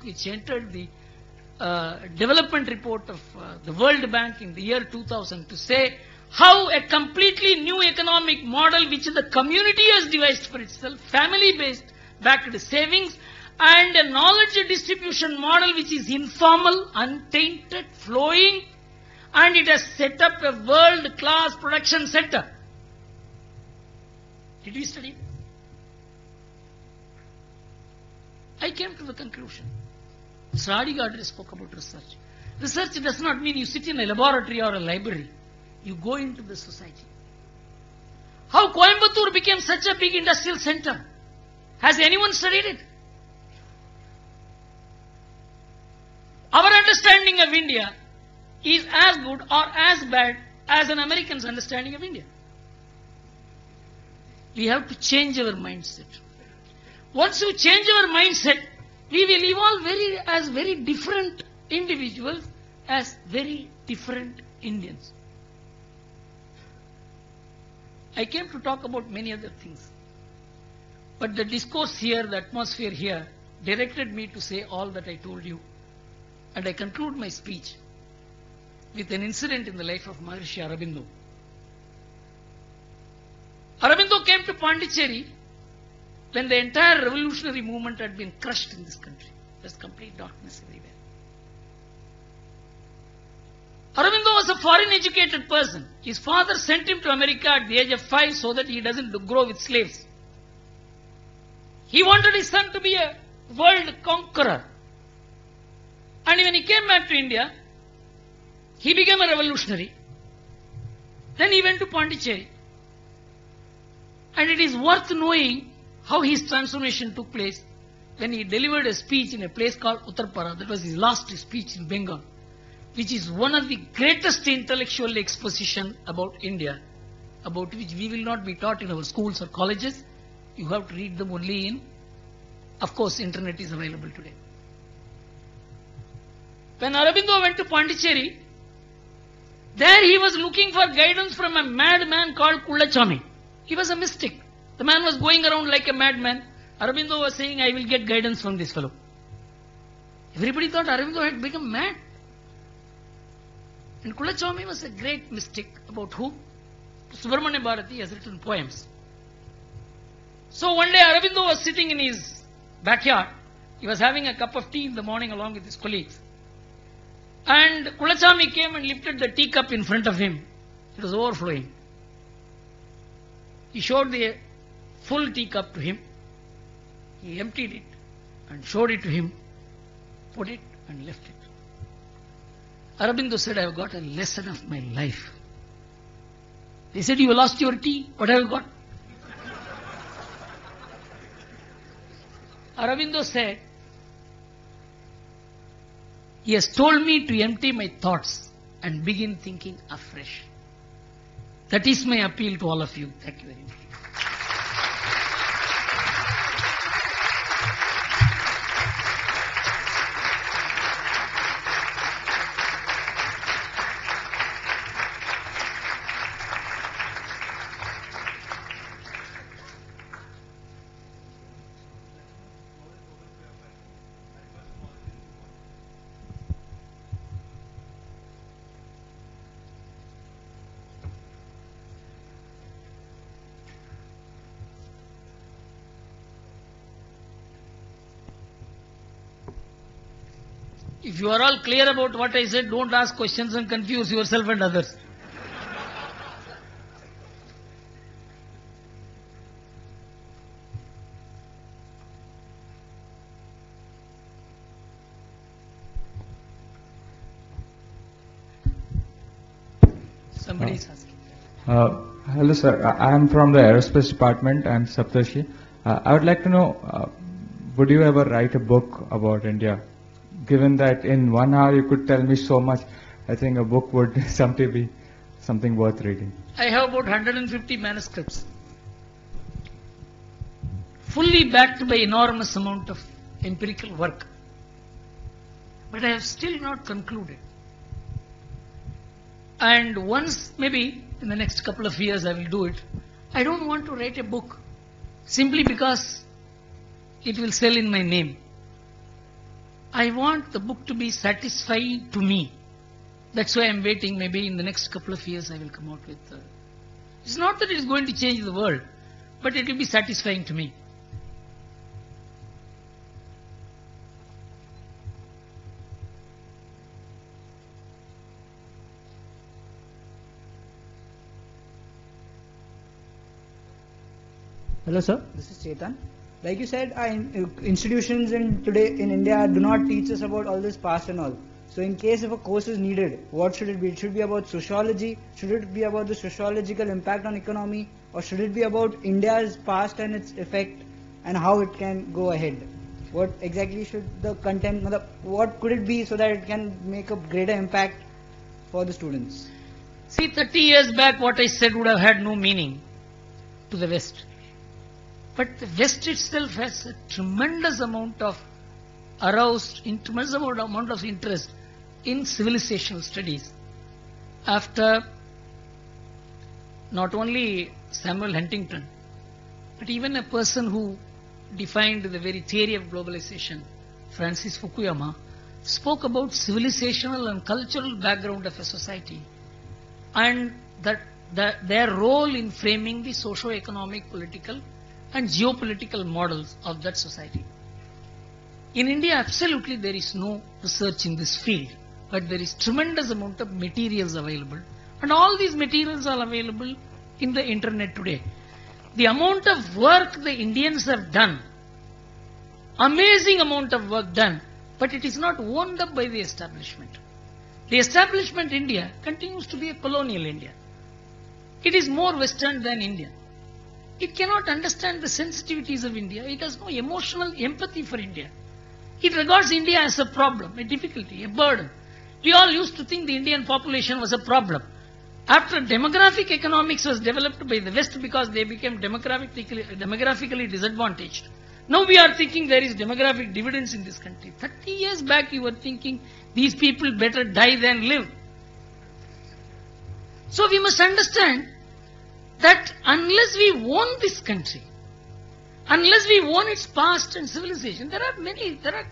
which entered the development report of the World Bank in the year 2000 to say how a completely new economic model which the community has devised for itself, family-based backed savings, and a knowledge distribution model which is informal, untainted, flowing, and it has set up a world-class production center. Did we study? I came to the conclusion. Mr. Adi Gadre spoke about research. Research does not mean you sit in a laboratory or a library. You go into the society. How Coimbatore became such a big industrial center? Has anyone studied it? Our understanding of India is as good or as bad as an American's understanding of India. We have to change our mindset. Once you change our mindset, we will evolve as very different individuals, as very different Indians. I came to talk about many other things. But the discourse here, the atmosphere here, directed me to say all that I told you. And I conclude my speech with an incident in the life of Maharishi Aurobindo. Aurobindo came to Pondicherry when the entire revolutionary movement had been crushed in this country. There's complete darkness everywhere. Aurobindo was a foreign educated person. His father sent him to America at the age of 5 so that he doesn't grow with slaves. He wanted his son to be a world conqueror. And when he came back to India, he became a revolutionary. Then he went to Pondicherry. And it is worth knowing how his transformation took place when he delivered a speech in a place called Uttarpara. That was his last speech in Bengal, which is one of the greatest intellectual exposition about India, about which we will not be taught in our schools or colleges. You have to read them only in, of course, internet is available today. When Aurobindo went to Pondicherry, there he was looking for guidance from a madman called Kullachami. He was a mystic. The man was going around like a madman. Aurobindo was saying, I will get guidance from this fellow. Everybody thought Aurobindo had become mad. And Kullachami was a great mystic about who? Subramanya Bharati has written poems. So one day Aurobindo was sitting in his backyard. He was having a cup of tea in the morning along with his colleagues. And Kullachami came and lifted the teacup in front of him. It was overflowing. He showed the full teacup to him. He emptied it and showed it to him, put it and left it. Aurobindo said, I have got a lesson of my life. He said, you lost your tea. What have you got? Aurobindo said, he has told me to empty my thoughts and begin thinking afresh. That is my appeal to all of you. Thank you very much. If you are all clear about what I said, don't ask questions and confuse yourself and others. Somebody is asking. Hello sir, I am from the aerospace department. I am Saptarshi. I would like to know, would you ever write a book about India? Given that in 1 hour you could tell me so much, I think a book would someday be something worth reading. I have about 150 manuscripts, fully backed by enormous amount of empirical work. But I have still not concluded. And once, maybe in the next couple of years I will do it. I don't want to write a book simply because it will sell in my name. I want the book to be satisfying to me. That's why I'm waiting. Maybe in the next couple of years I will come out with. It's not that it is going to change the world, but it will be satisfying to me. Hello sir, this is Chetan. Like you said, institutions today in India do not teach us about all this past and all. So in case if a course is needed, what should it be? It should be about sociology? Should it be about the sociological impact on economy? Or should it be about India's past and its effect and how it can go ahead? What exactly should the content, what could it be so that it can make a greater impact for the students? See, 30 years back what I said would have had no meaning to the West. But the West itself has a tremendous amount of tremendous amount of interest in civilizational studies. After not only Samuel Huntington, but even a person who defined the very theory of globalization, Francis Fukuyama, spoke about civilizational and cultural background of a society and their role in framing the socio-economic, political and geopolitical models of that society. In India, absolutely there is no research in this field, but there is tremendous amount of materials available, and all these materials are available in the internet today. The amount of work the Indians have done, amazing amount of work done, but it is not owned up by the establishment. The establishment India continues to be a colonial India. It is more Western than Indian. It cannot understand the sensitivities of India. It has no emotional empathy for India. It regards India as a problem, a difficulty, a burden. We all used to think the Indian population was a problem. After demographic economics was developed by the West because they became demographically disadvantaged, now we are thinking there is demographic dividends in this country. 30 years back you were thinking these people better die than live. So we must understand that unless we own this country, unless we own its past and civilization, there are